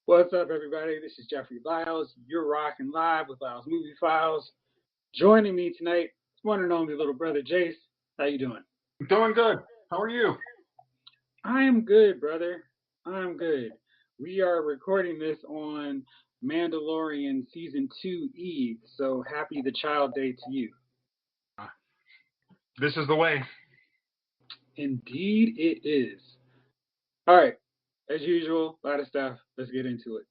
What's up, everybody? This is Jeffrey Lyles. You're rocking live with Lyles Movie Files. Joining me tonight, one and only little brother Jayce. How you doing? Doing good. How are you? I am good, brother. I'm good. We are recording this on Mandalorian Season 2 Eve, so happy the Child Day to you. This is the way. Indeed, it is. All right, as usual, a lot of stuff. Let's get into it.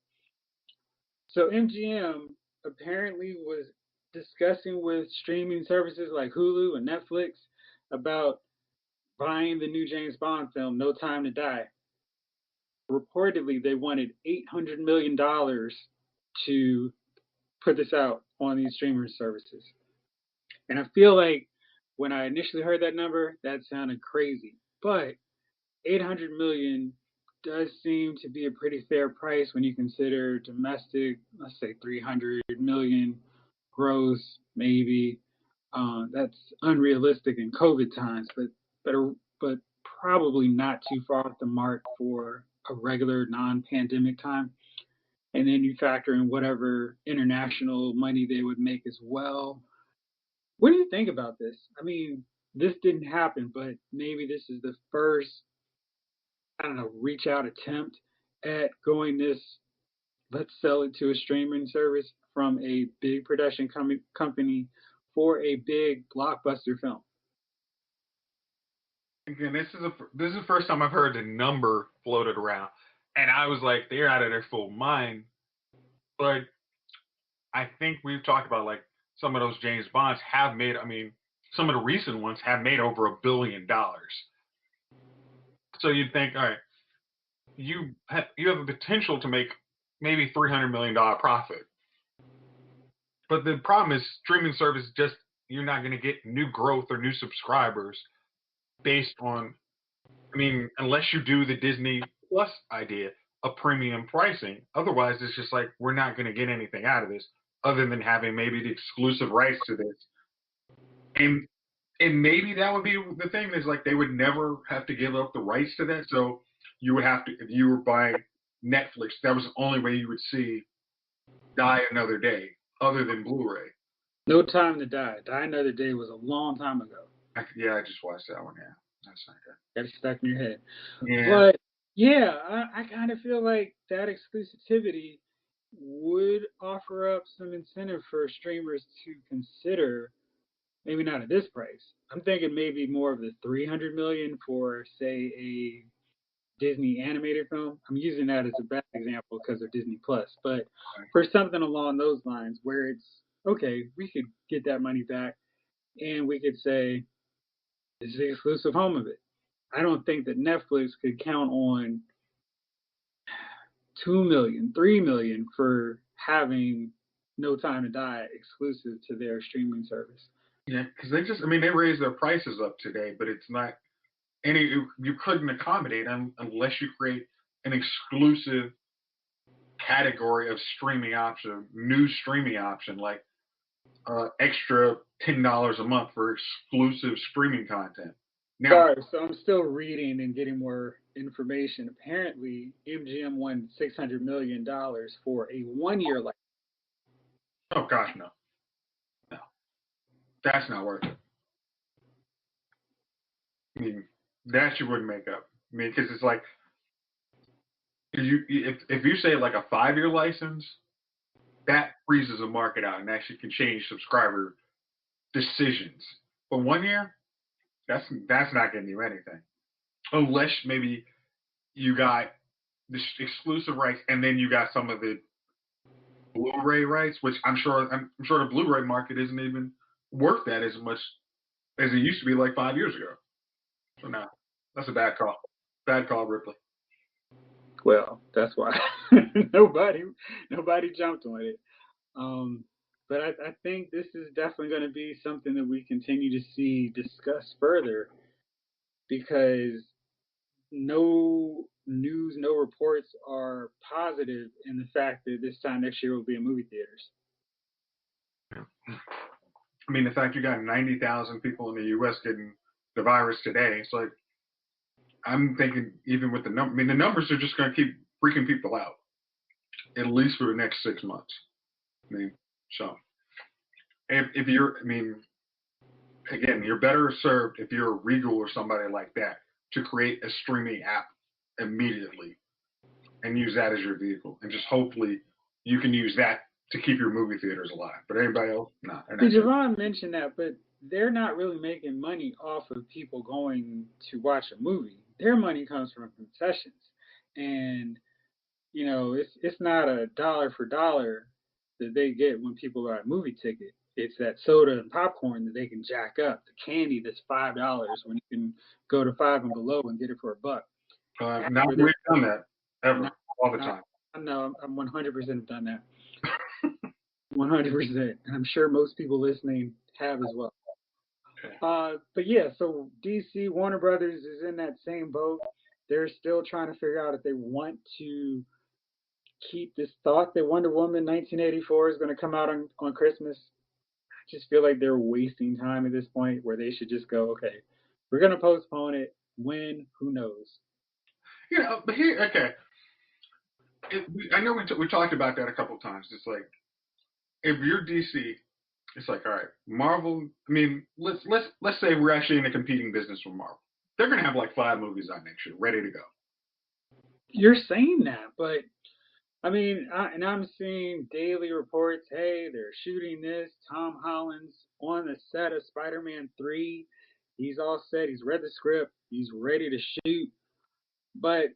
So MGM apparently was discussing with streaming services like Hulu and Netflix about buying the new James Bond film, No Time to Die. Reportedly, they wanted $800 million to put this out on these streaming services. And I feel like when I initially heard that number, that sounded crazy. But 800 million does seem to be a pretty fair price when you consider domestic, let's say 300 million gross, maybe. That's unrealistic in COVID times, but probably not too far off the mark for a regular non-pandemic time. And then you factor in whatever international money they would make as well. What do you think about this? I mean, this didn't happen, but maybe this is the first, I don't know, reach out attempt at going this, let's sell it to a streaming service from a big production company for a big blockbuster film. Again, this is the first time I've heard the number floated around, and I was like, they're out of their full mind. But I think we've talked about like some of those James Bonds have made. I mean, some of the recent ones have made over $1 billion. So you'd think, all right, you have the potential to make maybe $300 million profit. But the problem is streaming service just you're not going to get new growth or new subscribers based on, I mean, unless you do the Disney Plus idea of premium pricing. Otherwise, it's just like we're not going to get anything out of this other than having maybe the exclusive rights to this. And maybe that would be the thing is like they would never have to give up the rights to that. So you would have to, if you were buying Netflix, that was the only way you would see Die Another Day other than Blu-ray. No Time to Die. Die Another Day was a long time ago. Yeah, I just watched that one. Yeah, that's not good. Got it stuck in your head. Yeah. But yeah, I kind of feel like that exclusivity would offer up some incentive for streamers to consider. Maybe not at this price. I'm thinking maybe more of the 300 million for, say, a Disney animated film. I'm using that as a bad example because of Disney Plus, but for something along those lines where it's okay, we could get that money back and we could say this is the exclusive home of it. I don't think that Netflix could count on 2 million, 3 million for having No Time to Die exclusive to their streaming service. Yeah, because they raised their prices up today, but it's not you couldn't accommodate them unless you create an exclusive category of new streaming option, like extra $10 a month for exclusive streaming content. Now, sorry, so I'm still reading and getting more information. Apparently, MGM won $600 million for a 1-year license. Oh gosh, no. That's not worth it. I mean, that you wouldn't make up. I mean, because it's like, if you say like a 5-year license, that freezes a market out and actually can change subscriber decisions. But 1 year, that's not getting you anything, unless maybe you got the exclusive rights and then you got some of the Blu-ray rights, which I'm sure the Blu-ray market isn't even worth that as much as it used to be like 5 years ago. So no, that's a bad call. Bad call, Ripley. Well, that's why nobody jumped on it. But I think this is definitely going to be something that we continue to see discussed further because no news, no reports are positive in the fact that this time next year will be in movie theaters. I mean, the fact you got 90,000 people in the U.S. getting the virus today, it's like, I'm thinking even with the numbers are just going to keep freaking people out. at least for the next 6 months. I mean, so if you're, I mean, again, you're better served if you're a Regal or somebody like that to create a streaming app immediately and use that as your vehicle, and just hopefully you can use that to keep your movie theaters alive. But everybody else, no. Devine mentioned that, but they're not really making money off of people going to watch a movie. Their money comes from concessions, and it's not a dollar for dollar that they get when people buy a movie ticket. It's that soda and popcorn that they can jack up, the candy that's $5 when you can go to Five and Below and get it for $1. Not we've done that ever, all the time. No, I'm 100% done that. 100%, and I'm sure most people listening have as well. But yeah, so DC, Warner Brothers is in that same boat. They're still trying to figure out if they want to keep this thought that Wonder Woman 1984 is going to come out on Christmas. I just feel like they're wasting time at this point where they should just go, okay, we're going to postpone it. When? Who knows? But here, okay. I know we talked about that a couple of times. It's like, if you're DC, it's like, all right, Marvel. I mean, let's say we're actually in a competing business with Marvel. They're gonna have like 5 movies out next year, ready to go. You're saying that, but I mean, I'm seeing daily reports. Hey, they're shooting this. Tom Holland's on the set of Spider-Man 3. He's all set. He's read the script. He's ready to shoot. But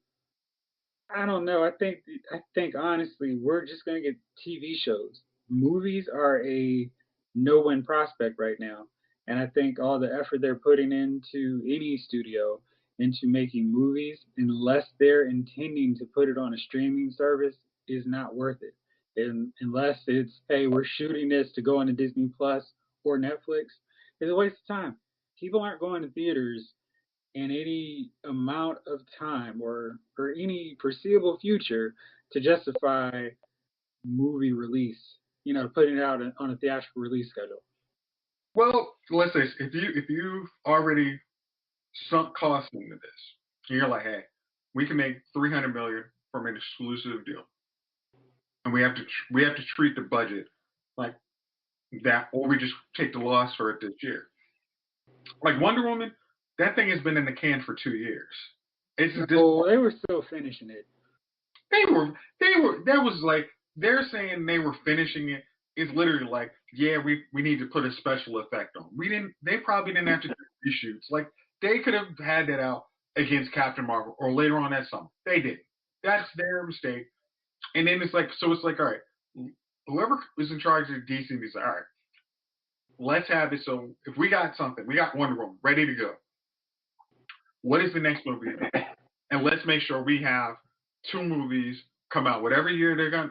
I don't know. I think honestly, we're just gonna get TV shows. Movies are a no-win prospect right now, and I think all the effort they're putting into any studio into making movies, unless they're intending to put it on a streaming service, is not worth it. And unless it's, hey, we're shooting this to go on to Disney Plus or Netflix, it's a waste of time. People aren't going to theaters in any amount of time or any foreseeable future to justify movie release, putting it out on a theatrical release schedule. Well, let's say if you've already sunk costs into this, and you're like, hey, we can make $300 million from an exclusive deal, and we have to treat the budget like that, or we just take the loss for it this year. Like Wonder Woman, that thing has been in the can for 2 years. They were still finishing it. They were. That was like, they're saying they were finishing it. It's literally like, yeah, we need to put a special effect on. They probably didn't have to do reshoots. Like, they could have had that out against Captain Marvel or later on that summer. They didn't. That's their mistake. And then it's like, all right, whoever is in charge of DC is like, all right, let's have it. So if we got something, we got Wonder Woman ready to go. What is the next movie? And let's make sure we have 2 movies come out, whatever year they're gonna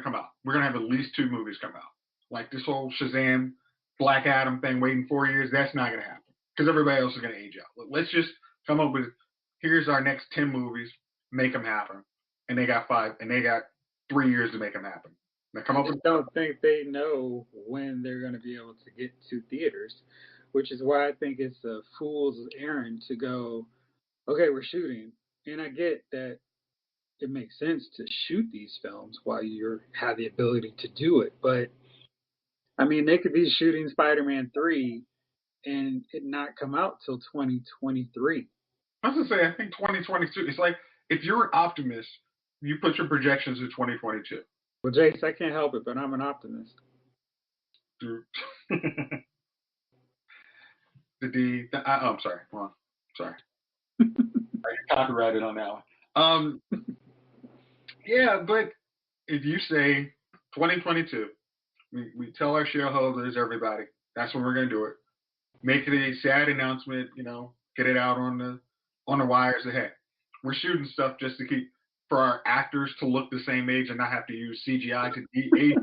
come out. We're gonna have at least 2 movies come out. Like this whole Shazam, Black Adam thing, waiting 4 years, that's not gonna happen because everybody else is gonna age out. Let's just come up with, here's our next 10 movies, make them happen, and they got 3 years to make them happen. Now come up with. I don't think they know when they're gonna be able to get to theaters, which is why I think it's a fool's errand to go, okay, we're shooting, and I get that it makes sense to shoot these films while you have the ability to do it. But I mean, they could be shooting Spider-Man 3 and it not come out till 2023. I was gonna say, I think 2022. It's like, if you're an optimist, you put your projections to 2022. Well, Jayce, I can't help it, but I'm an optimist. I'm sorry. Hold on. Sorry. I get copyrighted on that one. Yeah, but if you say 2022, we tell our shareholders, everybody, that's when we're gonna do it. Make it a sad announcement, get it out on the wires. That, hey, we're shooting stuff just to keep, for our actors to look the same age and not have to use CGI to de-age.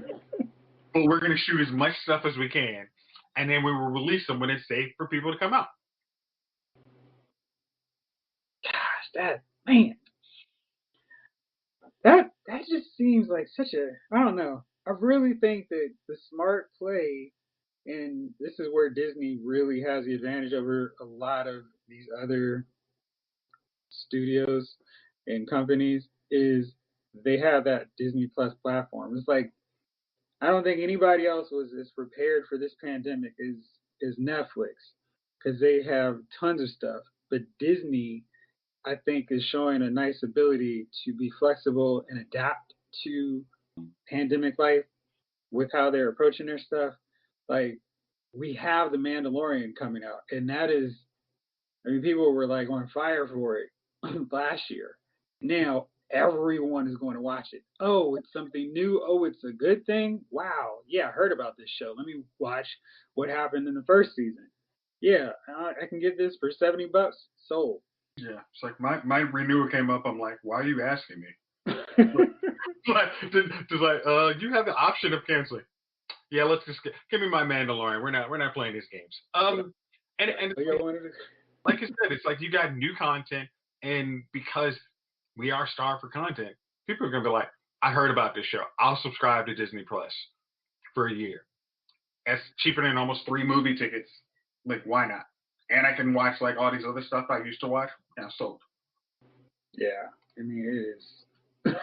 But we're gonna shoot as much stuff as we can, and then we will release them when it's safe for people to come out. Gosh, that just seems like such a, I don't know. I really think that the smart play, and this is where Disney really has the advantage over a lot of these other studios and companies, is they have that Disney Plus platform. It's like I don't think anybody else was as prepared for this pandemic as Netflix because they have tons of stuff. But Disney, I think, is showing a nice ability to be flexible and adapt to pandemic life with how they're approaching their stuff. Like we have the Mandalorian coming out, and that is, I mean, people were like on fire for it last year. Now everyone is going to watch it. Oh, it's something new. Oh, it's a good thing. Wow. Yeah, I heard about this show. Let me watch what happened in the first season. Yeah, I can get this for $70. Sold. Yeah, it's like my renewal came up. I'm like, why are you asking me? Just like, you have the option of canceling. Yeah, let's just give me my Mandalorian. We're not playing these games. And like I said, it's like you got new content, and because we are starved for content, people are gonna be like, I heard about this show. I'll subscribe to Disney Plus for a year. That's cheaper than almost 3 movie tickets. Like, why not? And I can watch like all these other stuff I used to watch. Now sold. Yeah, I mean it is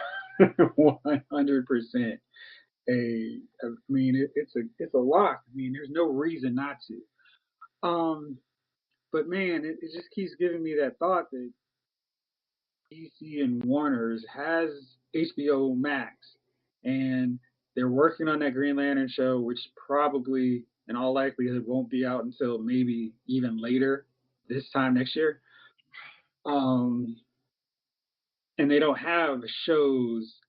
100% I mean it's a lock. I mean there's no reason not to. But man, it just keeps giving me that thought that DC and Warner's has HBO Max, and they're working on that Green Lantern show, which probably, in all likelihood, won't be out until maybe even later this time next year. And they don't have shows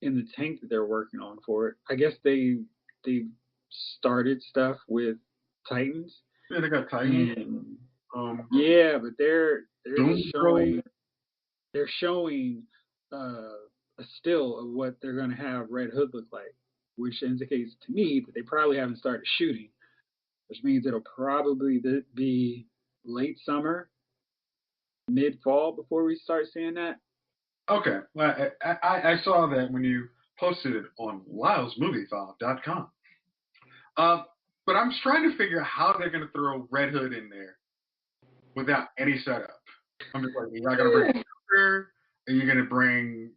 in the tank that they're working on for it. I guess they started stuff with Titans. Yeah, they got Titans. Yeah, but they're showing a still of what they're going to have Red Hood look like, which indicates to me that they probably haven't started shooting, which means it'll probably be late summer, mid fall before we start seeing that. Okay, well, I saw that when you posted it on LylesMovieFile.com. But I'm trying to figure out how they're going to throw Red Hood in there without any setup. I'm just like, you're not going to bring Joker? Are you going to bring?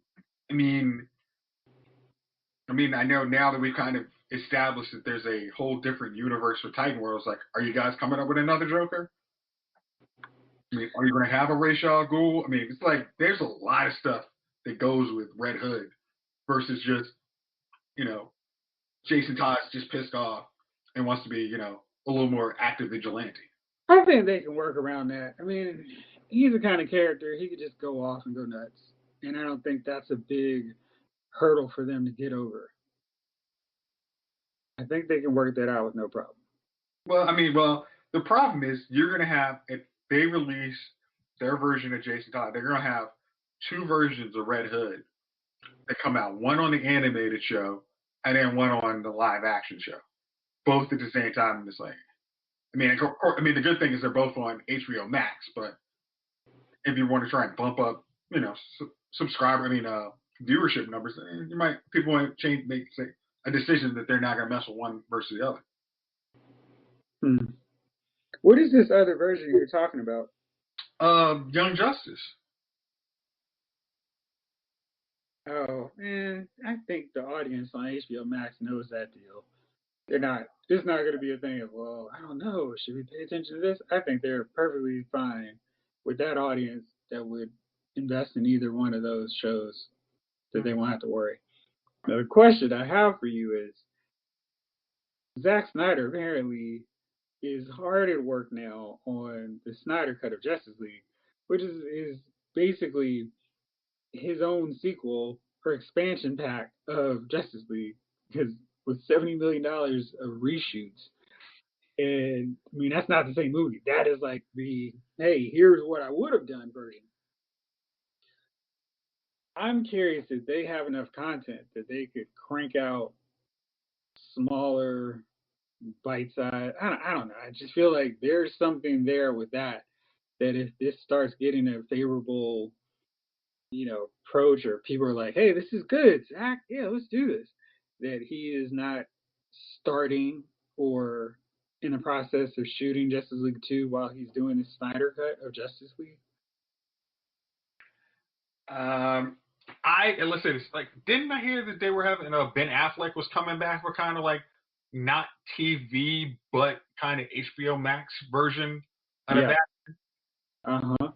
I mean, I know now that we've kind of established that there's a whole different universe for Titan World. It's like, are you guys coming up with another Joker? I mean, are you going to have a Ra's al Ghul? I mean, it's like there's a lot of stuff that goes with Red Hood versus just, Jason Todd's just pissed off and wants to be, a little more active vigilante. I think they can work around that. I mean, he's the kind of character he could just go off and go nuts, and I don't think that's a big hurdle for them to get over. I think they can work that out with no problem. Well, the problem is you're going to have, if they release their version of Jason Todd, they're going to have 2 versions of Red Hood that come out, one on the animated show and then one on the live action show, both at the same time in the same. The good thing is they're both on HBO Max, but if you want to try and bump up, viewership numbers, people might make a decision that they're not going to mess with one versus the other. What is this other version you're talking about? Young Justice. Oh man, I think the audience on HBO Max knows that deal. They're not. It's not going to be a thing of, well, I don't know, should we pay attention to this? I think they're perfectly fine with that audience that would invest in either one of those shows, that they won't have to worry. Now, the question I have for you is, Zack Snyder apparently is hard at work now on the Snyder Cut of Justice League, which is basically his own sequel or expansion pack of Justice League, because with $70 million of reshoots. And I mean, that's not the same movie. That is like the, hey, here's what I would have done version. I'm curious if they have enough content that they could crank out smaller, bite size. I don't know. I just feel like there's something there with that if this starts getting a favorable, approach, or people are like, hey, this is good, Zach. Yeah, let's do this. That he is not starting or in the process of shooting Justice League 2 while he's doing the Snyder Cut of Justice League? And listen, it's like, didn't I hear that they were having Ben Affleck was coming back for kind of like not TV but kind of HBO Max version out of Yeah. that. Uh-huh.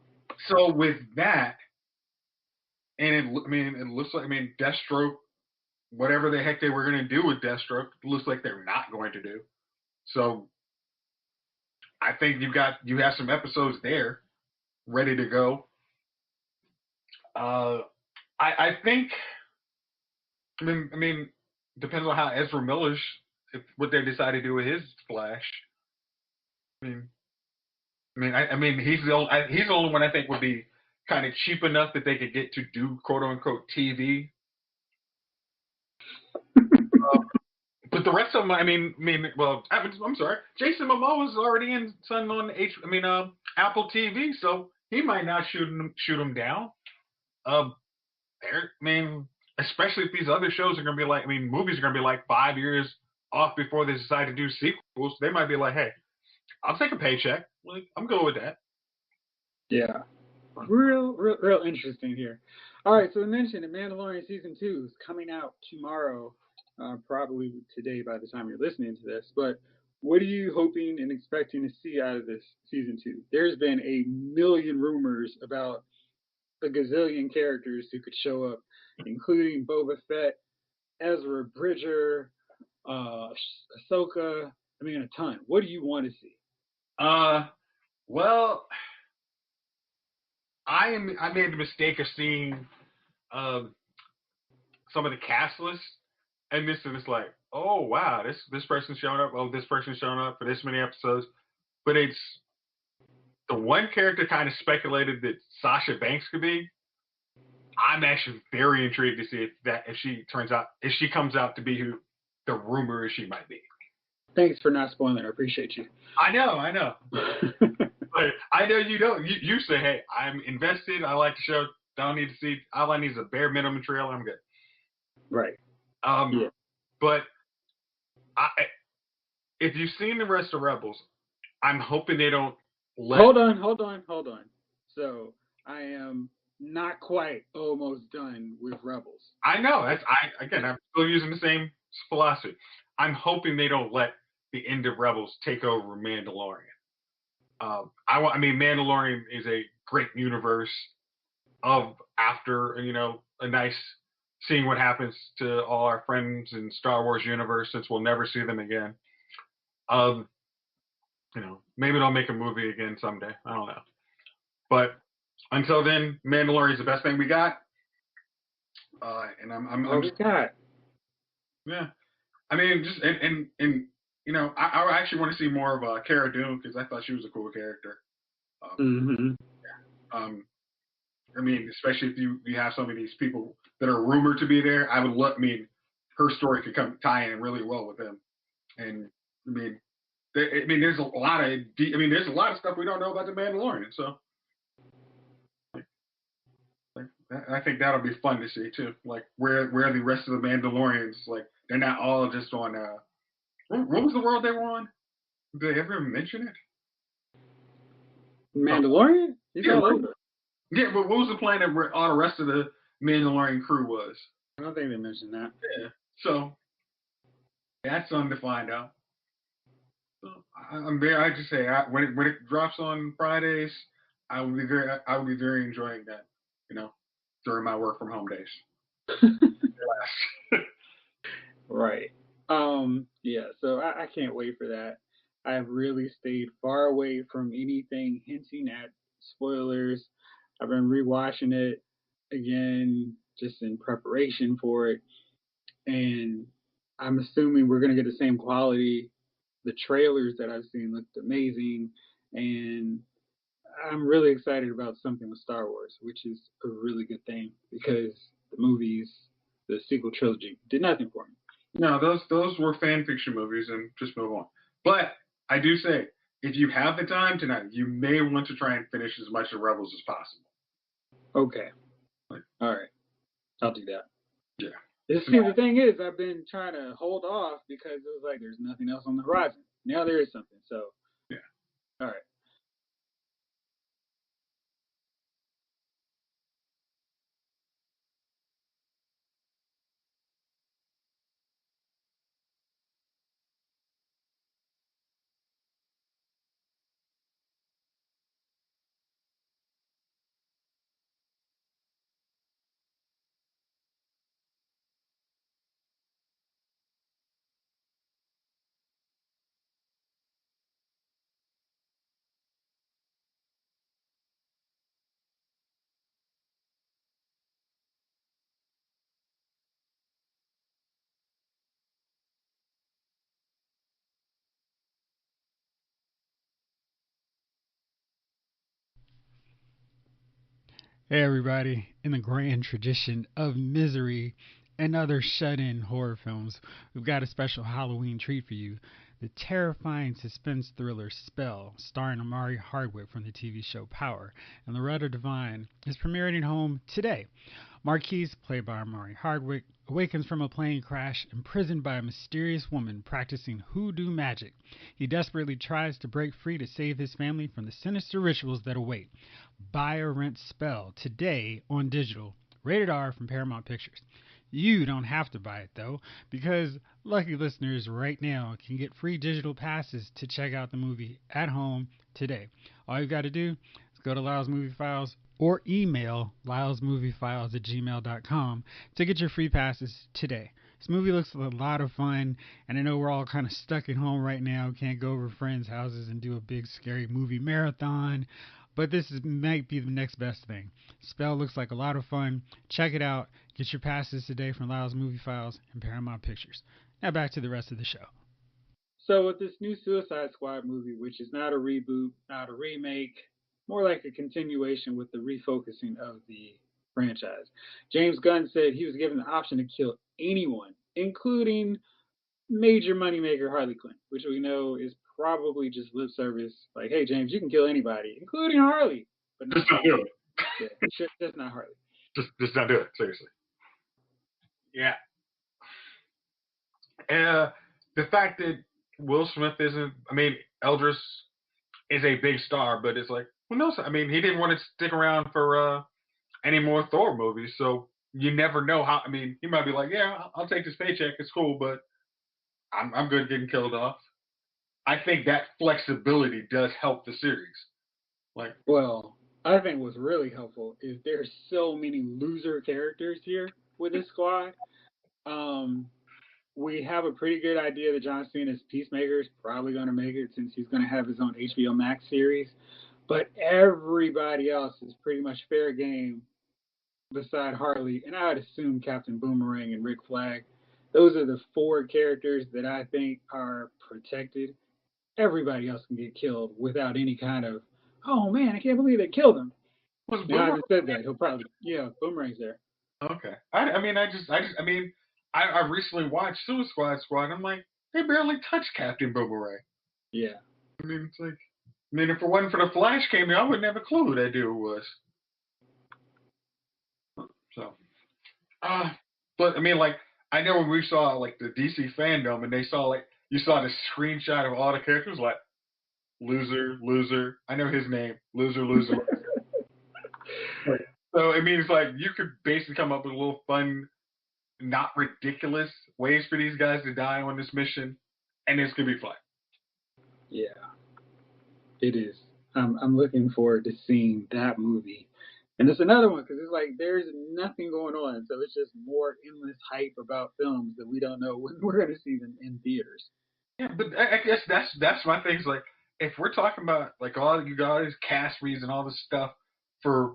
So with that, and it looks like Deathstroke, whatever the heck they were going to do with Deathstroke, it looks like they're not going to do. So I think you have some episodes there ready to go. I think. Depends on how Ezra Miller's what they decide to do with his Flash. I mean, he's the only one I think would be kind of cheap enough that they could get to do quote unquote TV. But the rest of them, I'm sorry, Jason Momoa is already in on Apple TV, so he might not shoot him down. Especially if these other shows are going to be like, movies are going to be like 5 years off before they decide to do sequels. They might be like, hey, I'll take a paycheck. Like, I'm good with that. Yeah. Real interesting here. All right, so we mentioned that Mandalorian Season 2 is coming out tomorrow, probably today by the time you're listening to this. But what are you hoping and expecting to see out of this Season 2? There's been a million rumors about a gazillion characters who could show up, including Boba Fett, Ezra Bridger, Ahsoka. A ton. What do you want to see? Well, I made the mistake of seeing some of the cast lists, and it's like, oh wow, this person's showing up. Oh, this person's showing up for this many episodes, but it's the one character kind of speculated that Sasha Banks could be. I'm actually very intrigued to see if she comes out to be who the rumor is she might be. Thanks for not spoiling it. I appreciate you. I know. But I know you don't. You say, hey, I'm invested. I like the show. Don't need to see. All I need is a bare minimum trailer. I'm good. Right. Yeah. But if you've seen the rest of Rebels, I'm hoping they don't let. Hold on. So I am not quite almost done with Rebels. I know. I'm still using the same philosophy. I'm hoping they don't let the end of Rebels take over Mandalorian. Mandalorian is a great universe of after, a nice seeing what happens to all our friends in Star Wars universe since we'll never see them again. Maybe they'll make a movie again someday. I don't know. But until then, Mandalorian is the best thing we got. And I'm we got. Yeah. I actually want to see more of Cara Dune because I thought she was a cool character. Especially if you have some of these people that are rumored to be there, I would love. Her story could tie in really well with them. And there's a lot of stuff we don't know about the Mandalorian. So I think that'll be fun to see too. Like where the rest of the Mandalorians, like they're not all just on. What was the world they were on? Did they ever mention it? Mandalorian? Yeah, but what was the planet where all the rest of the Mandalorian crew was? I don't think they mentioned that. Yeah, so that's something to find out. So I just say when it drops on Fridays, I will be very enjoying that. During my work from home days. Right. Yeah. So I can't wait for that. I've really stayed far away from anything hinting at spoilers. I've been rewatching it again just in preparation for it, and I'm assuming we're gonna get the same quality. The trailers that I've seen looked amazing, and I'm really excited about something with Star Wars, which is a really good thing because the movies, the sequel trilogy, did nothing for me. No, those were fan fiction movies, and just move on. But I do say, if you have the time tonight, you may want to try and finish as much of Rebels as possible. Okay. All right. I'll do that. Yeah. See, the thing is, I've been trying to hold off because it was like there's nothing else on the horizon. Now there is something. So. Yeah. All right. Hey, everybody. In the grand tradition of misery and other shut in horror films, we've got a special Halloween treat for you. The terrifying suspense thriller Spell, starring Omari Hardwick from the TV show Power, and Loretta Devine, is premiering at home today. Marquise, played by Omari Hardwick, awakens from a plane crash imprisoned by a mysterious woman practicing hoodoo magic. He desperately tries to break free to save his family from the sinister rituals that await. Buy or rent Spell today on digital. Rated R from Paramount Pictures. You don't have to buy it though, because lucky listeners right now can get free digital passes to check out the movie at home today. All you got to do is go to Lyle's Movie Files or email lylesmoviefiles@gmail.com to get your free passes today. This movie looks a lot of fun, and I know we're all kind of stuck at home right now, can't go over friends' houses and do a big scary movie marathon, but might be the next best thing. Spell looks like a lot of fun. Check it out. Get your passes today from Lyle's Movie Files and Paramount Pictures. Now back to the rest of the show. So with this new Suicide Squad movie, which is not a reboot, not a remake, more like a continuation with the refocusing of the franchise, James Gunn said he was given the option to kill anyone, including major moneymaker Harley Quinn, which we know is probably just lip service. Like, hey, James, you can kill anybody, including Harley, but Just not do it. Yeah, just not Harley. Just not do it. Seriously. Yeah. The fact that Will Smith isn't, I mean, Eldris is a big star, but it's like, who knows? I mean, he didn't want to stick around for any more Thor movies, so you never know how. I mean, he might be like, yeah, I'll take this paycheck, it's cool, but I'm good getting killed off. I think that flexibility does help the series. Like, well, I think what's really helpful is there's so many loser characters here with this squad. Um, we have a pretty good idea that John Cena's Peacemaker is probably going to make it since he's going to have his own HBO Max series. But everybody else is pretty much fair game beside Harley, and I'd assume Captain Boomerang and Rick Flag. Those are the four characters that I think are protected. Everybody else can get killed without any kind of, oh man, I can't believe they killed him. was Now, I Boomerang? haven't said that. He'll probably, yeah, Boomerang's there. Okay. I recently watched Suicide Squad. I'm like, they barely touched Captain Boomerang. Yeah. I mean, it's like, I mean, if it wasn't for the Flash cameo, I wouldn't have a clue who that dude was. So, uh, but I mean, like, I know when we saw like the DC fandom and they saw like you saw the screenshot of all the characters, like loser, loser. I know his name, loser, loser. So I mean, it's like you could basically come up with a little fun, not ridiculous ways for these guys to die on this mission, and it's gonna be fun. Yeah, it is. I'm looking forward to seeing that movie. And it's another one because it's like there's nothing going on, so it's just more endless hype about films that we don't know when we're going to see them in theaters. Yeah, but I guess that's my thing. Is like if we're talking about like all you guys cast reads and all this stuff for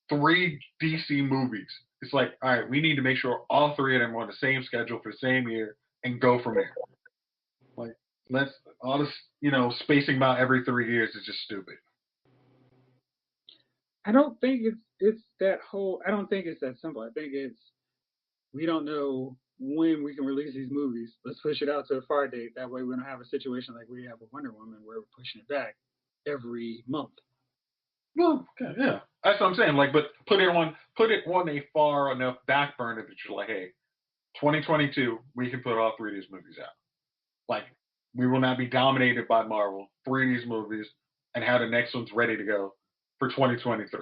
3 DC movies, it's like all right, we need to make sure all 3 of them are on the same schedule for the same year and go from there. Like let's all this spacing about every 3 years is just stupid. I don't think it's that whole. I don't think it's that simple. I think it's we don't know when we can release these movies. Let's push it out to a far date. That way, we don't have a situation like we have with Wonder Woman where we're pushing it back every month. Well, okay, yeah, that's what I'm saying. Like, but put it on a far enough back burner that you're like, hey, 2022, we can put all 3 of these movies out. Like, we will not be dominated by Marvel. 3 of these movies, and have the next one's ready to go for 2023.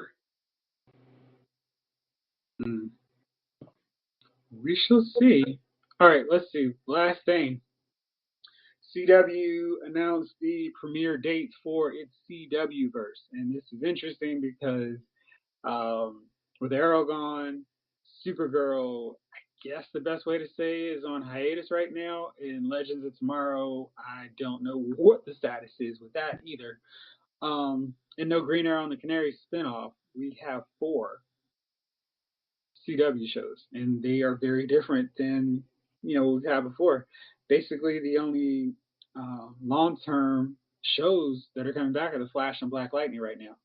Mm. We shall see. All right, let's see. Last thing. CW announced the premiere dates for its CW verse, and this is interesting because with Arrow gone, Supergirl, I guess the best way to say is on hiatus right now. In Legends of Tomorrow, I don't know what the status is with that either. And no Green Arrow and the Canary spinoff. We have 4 CW shows, and they are very different than what we've had before. Basically, the only long-term shows that are coming back are the Flash and Black Lightning right now.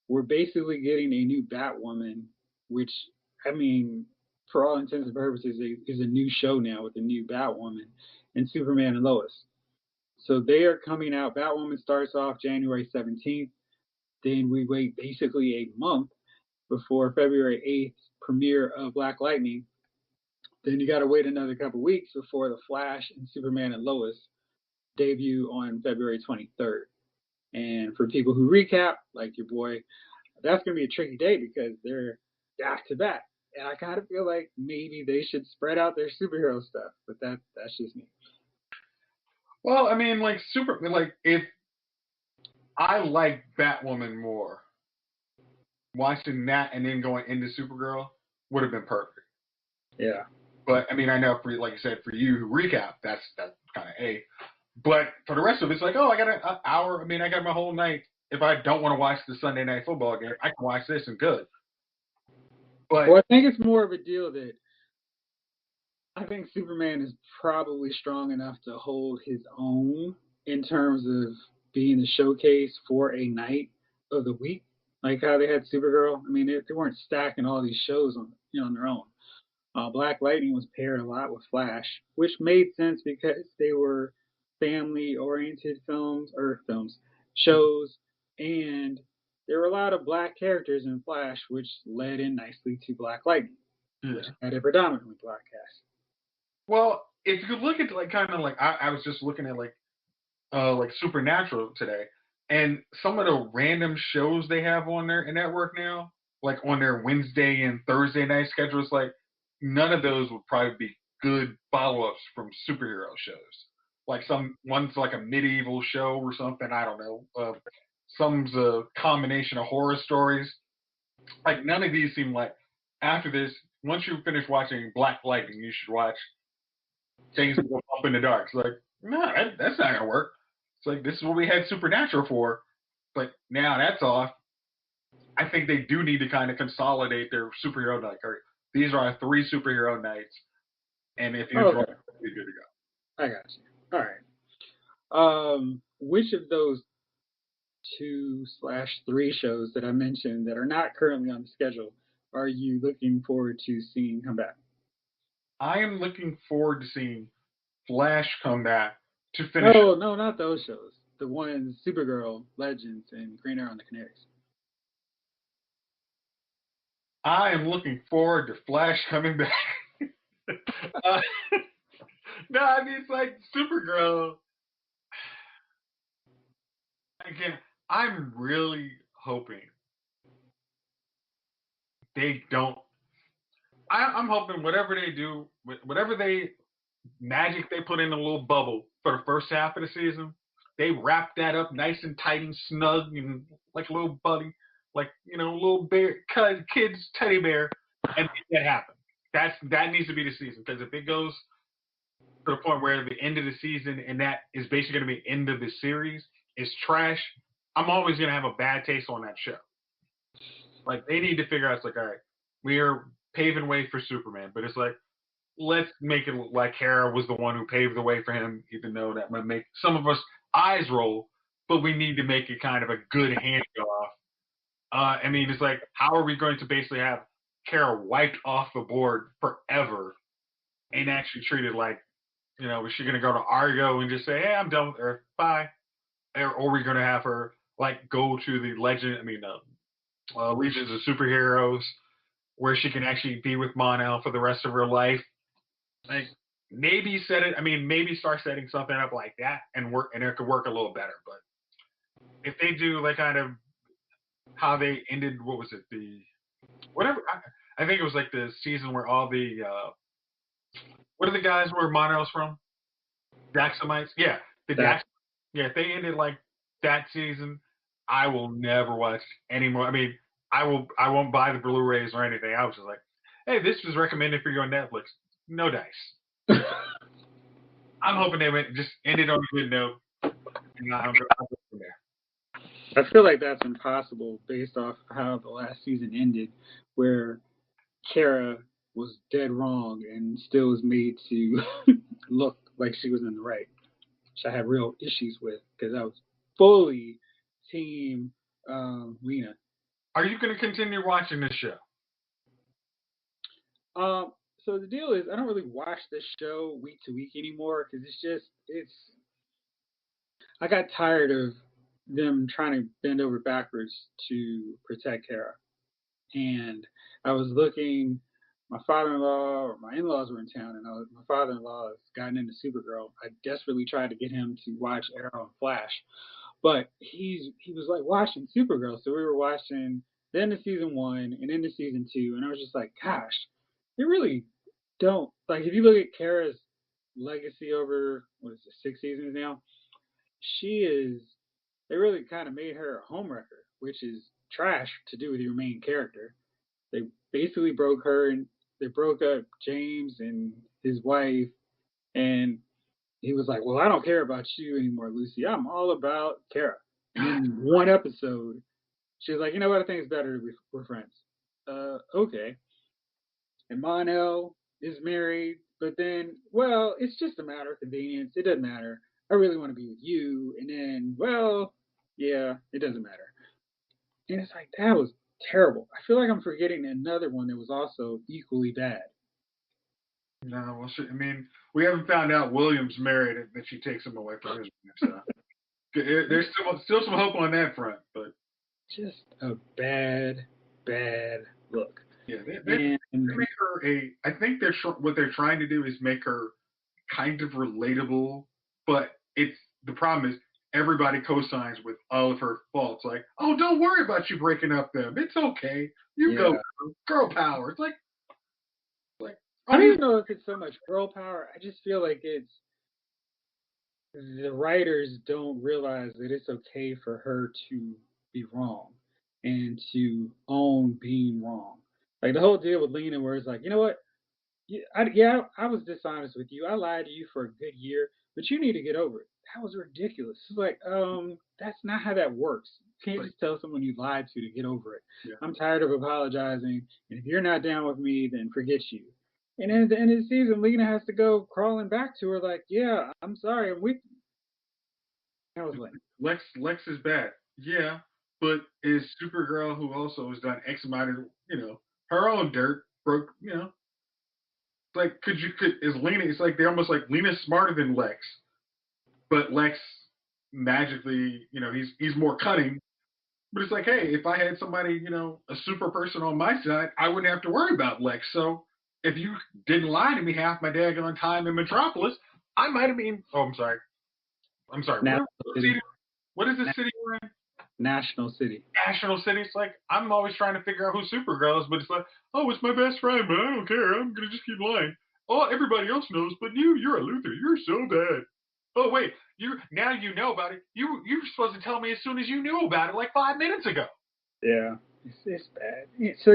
we're basically getting a new Batwoman, which, I mean, for all intents and purposes, is a new show now with a new Batwoman and Superman and Lois. So they are coming out. Batwoman starts off January 17th. Then we wait basically a month before February 8th premiere of Black Lightning. Then you got to wait another couple weeks before The Flash and Superman and Lois debut on February 23rd. And for people who recap, like your boy, that's going to be a tricky day because they're back to back. And I kind of feel like maybe they should spread out their superhero stuff, but that's just me. Well, I mean, if I like Batwoman more, watching that and then going into Supergirl would have been perfect. Yeah. But I mean, I know for like you said, for you who recap, that's kind of A. But for the rest of it, it's like, oh, I got an hour. I mean, I got my whole night. If I don't want to watch the Sunday night football game, I can watch this and good. But well, I think it's more of a deal that I think Superman is probably strong enough to hold his own in terms of being the showcase for a night of the week, like how they had Supergirl. I mean, they weren't stacking all these shows on their own. Black Lightning was paired a lot with Flash, which made sense because they were family-oriented shows, and there were a lot of black characters in Flash, which led in nicely to Black Lightning, which had a predominantly black cast. Well, if you look at I was just looking at like Supernatural today, and some of the random shows they have on their network now, like on their Wednesday and Thursday night schedules, like none of those would probably be good follow-ups from superhero shows. Like one's like a medieval show or something. I don't know. Some's a combination of horror stories. Like none of these seem like after this. Once you finish watching Black Lightning, you should watch Things That Go Up in the Dark. It's like, no, that's not gonna work. It's like this is what we had Supernatural for. But now that's off. I think they do need to kind of consolidate their superhero night. These are our 3 superhero nights, and if you enjoy it, you're good to go. I got you. All right. Which of those 2/3 shows that I mentioned that are not currently on the schedule are you looking forward to seeing come back? I am looking forward to seeing Flash come back to finish. Oh, no, not those shows. The ones Supergirl, Legends, and Green Arrow and the Canaries. I am looking forward to Flash coming back. No, I mean, it's like Supergirl. Again, I'm really hoping they don't. I'm hoping whatever they do, whatever magic they put in a little bubble for the first half of the season, they wrap that up nice and tight and snug and like a little buddy, like little bear, kid's teddy bear, and make that happen. That needs to be the season, because if it goes to the point where the end of the season and that is basically going to be end of the series is trash, I'm always going to have a bad taste on that show. Like they need to figure out, it's like, all right, we are paving way for Superman, but it's like, let's make it look like Kara was the one who paved the way for him, even though that might make some of us eyes roll, but we need to make it kind of a good handoff. I mean, it's like, how are we going to basically have Kara wiped off the board forever and actually treated like, is she going to go to Argo and just say, hey, I'm done with Earth, bye? Or are we going to have her, like, go to the Legions of Superheroes, where she can actually be with Mon-El for the rest of her life? Like, maybe maybe start setting something up like that and it could work a little better. But if they do like kind of how they ended, what was it? I think it was like the season where all the what are the guys where Mon-El's from? Daxamites? Yeah. Yeah, if they ended like that season, I will never watch anymore. I mean, I won't buy the Blu-rays or anything. I was just like, hey, this was recommended for you on Netflix. No dice. I'm hoping they just ended on a good note. And I'm going from there. I feel like that's impossible based off how the last season ended, where Kara was dead wrong and still was made to look like she was in the right, which I had real issues with because I was fully team Lena. Are you going to continue watching this show? So the deal is, I don't really watch this show week to week anymore because I got tired of them trying to bend over backwards to protect Kara. And I was looking, my father-in-law or my in-laws were in town, and my father-in-law has gotten into Supergirl. I desperately tried to get him to watch Arrow and Flash, but he was like watching Supergirl, so we were watching the end of season 1 and into season 2, and I was just like, gosh, they really don't, like, if you look at Kara's legacy over what is it, 6 seasons now, they really kind of made her a homewrecker, which is trash to do with your main character. They basically broke her, and they broke up James and his wife, and he was like, well, I don't care about you anymore, Lucy. I'm all about Kara. And in one episode, she was like, you know what? I think it's better we're friends. Okay. And Monel is married, but then, well, it's just a matter of convenience. It doesn't matter. I really want to be with you. And then, well, yeah, it doesn't matter. And it's like, that was terrible. I feel like I'm forgetting another one that was also equally bad. No, well, I mean, we haven't found out William's married and that she takes him away from his wife. So there's still some hope on that front, but just a bad look. Yeah, they make her I think what they're trying to do is make her kind of relatable, but the problem is everybody co-signs with all of her faults. Like, oh, don't worry about you breaking up them. It's okay. You go, girl power. It's like I don't even know if it's so much girl power. I just feel like it's the writers don't realize that it's okay for her to be wrong and to own being wrong. Like the whole deal with Lena, where it's like, you know what? I was dishonest with you. I lied to you for a good year, but you need to get over it. That was ridiculous. It's like, that's not how that works. You can't just tell someone you lied to get over it. Yeah. I'm tired of apologizing, and if you're not down with me, then forget you. And then at the end of the season, Lena has to go crawling back to her like, yeah, I'm sorry. I was like, Lex is bad. Yeah, but is Supergirl, who also has done X amount of, her own dirt, broke, like, is Lena, it's like, they're almost like Lena's smarter than Lex, but Lex magically, he's more cunning. But it's like, hey, if I had somebody, a super person on my side, I wouldn't have to worry about Lex. So if you didn't lie to me half my daggone time in Metropolis, I might have been. Oh, I'm sorry. What is this city we're in? National City. National City. It's like, I'm always trying to figure out who Supergirl is, but it's like, oh, it's my best friend, but I don't care. I'm gonna just keep lying. Oh, everybody else knows, but you're a Luther. You're so bad. Oh wait, now you know about it. You're supposed to tell me as soon as you knew about it, like 5 minutes ago. Yeah, it's bad. So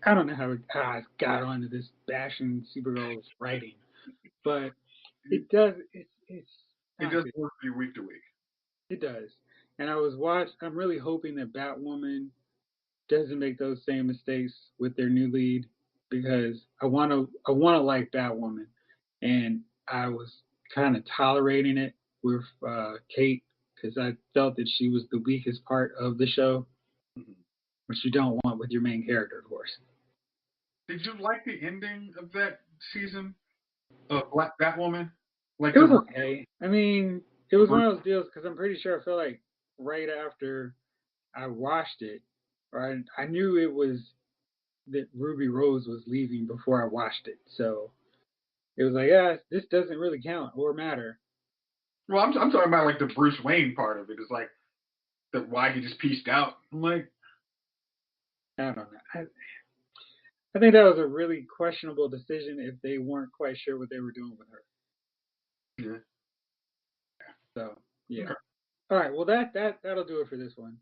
I don't know how I got onto this bashing Supergirl's writing, but it does. It does work for you week to week. It does, and I'm really hoping that Batwoman doesn't make those same mistakes with their new lead, because I want to like Batwoman, and I was kind of tolerating it with Kate because I felt that she was the weakest part of the show, which you don't want with your main character, of course. Did you like the ending of that season of Batwoman? Like, it was okay. I mean, it was one of those deals because I'm pretty sure I felt like right after I watched it, or I knew it was that Ruby Rose was leaving before I watched it, so it was like, yeah, this doesn't really count or matter. Well, I'm talking about like the Bruce Wayne part of it. It's like why he just pieced out. I'm like, I don't know. I think that was a really questionable decision if they weren't quite sure what they were doing with her. Yeah. So yeah. Okay. All right. Well, that'll do it for this one.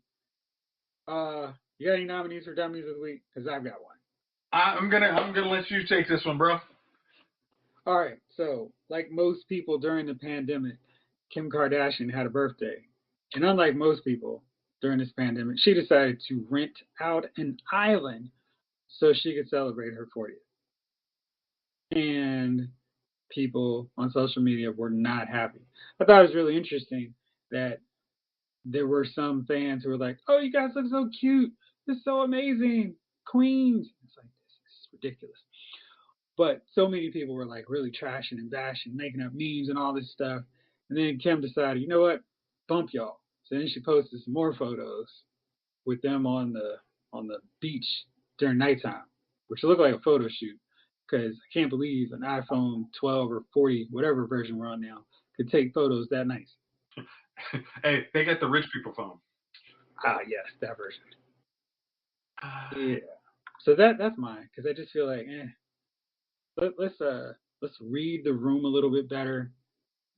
You got any nominees for Dummies of the Week? Because I've got one. I'm gonna let you take this one, bro. All right. So, like most people during the pandemic, Kim Kardashian had a birthday, and unlike most people during this pandemic, she decided to rent out an island so she could celebrate her 40th. And people on social media were not happy. I thought it was really interesting that there were some fans who were like, oh, you guys look so cute. this is so amazing, Queens. It's like, this is ridiculous. But so many people were like really trashing and bashing, making up memes and all this stuff. And then Kim decided, you know what, bump y'all. So then she posted some more photos with them on the beach during nighttime, which looked like a photo shoot. Because I can't believe an iPhone 12 or 40, whatever version we're on now, could take photos that nice. Hey, they got the rich people phone. Ah, yes, that version. Yeah. So that's mine because I just feel like, let's read the room a little bit better.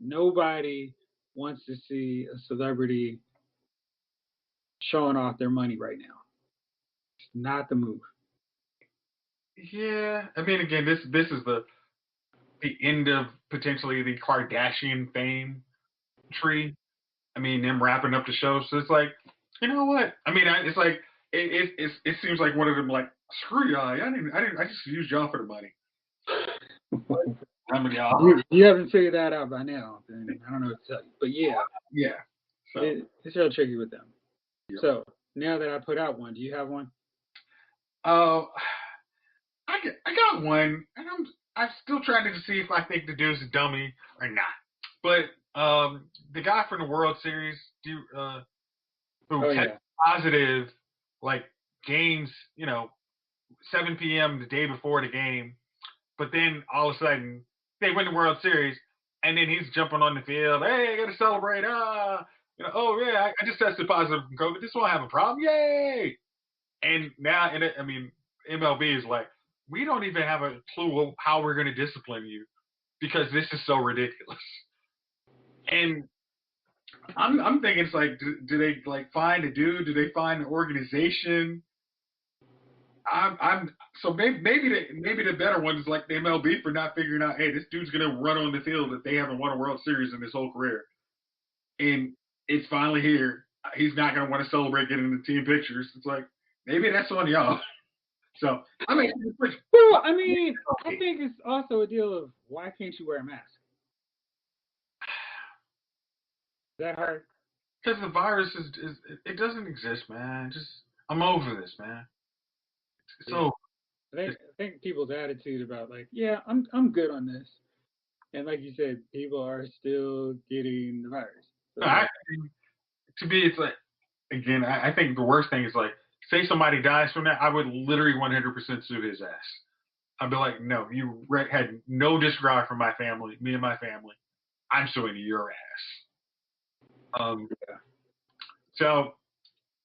Nobody wants to see a celebrity showing off their money right now. It's not the move. Yeah, I mean, again, this is the end of potentially the Kardashian fame tree. I mean, them wrapping up the show. So it's like, you know what? I mean, it's like it seems like one of them like, screw y'all. I just used y'all for the money. I mean, y'all. You haven't figured that out by now, then I don't know what to tell you. But yeah, Yeah. So it's real tricky with them. Yep. So now that I put out one, do you have one? I got one, and I'm still trying to see if I think the dude's a dummy or not. But the guy from the World Series, who tested positive, like games, 7 p.m. the day before the game, but then all of a sudden they win the World Series, and then he's jumping on the field. Hey, I got to celebrate! Oh yeah, I just tested positive from COVID. This won't have a problem. Yay! And now, MLB is like, we don't even have a clue how we're going to discipline you because this is so ridiculous. And I'm thinking it's like, do they like find a dude? Do they find an organization? So maybe the better one is like the MLB for not figuring out, hey, this dude's gonna run on the field if they haven't won a World Series in his whole career, and it's finally here. He's not gonna want to celebrate getting the team pictures. It's like, maybe that's on y'all. So I mean, well, I mean, I think it's also a deal of why can't you wear a mask? Is that hard? Because the virus is it doesn't exist, man. I'm over this, man. So I think people's attitude about like, yeah, I'm good on this, and like you said, people are still getting the virus. So, to me, it's like, again, I think the worst thing is like, say somebody dies from that, I would literally 100% sue his ass. I'd be like, no, you had no disregard for my family, me and my family. I'm suing your ass. Yeah. So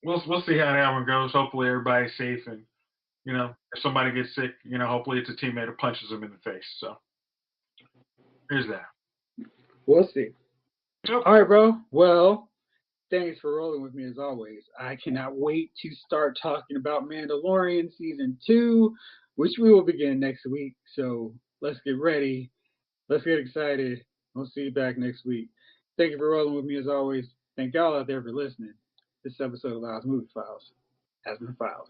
we'll see how that one goes. Hopefully everybody's safe, and if somebody gets sick, hopefully it's a teammate who punches them in the face. So here's that. We'll see. Yep. All right, bro. Well, thanks for rolling with me as always. I cannot wait to start talking about Mandalorian season 2, which we will begin next week. So let's get ready. Let's get excited. We'll see you back next week. Thank you for rolling with me as always. Thank y'all out there for listening. This episode of Lyle's Movie Files has been filed.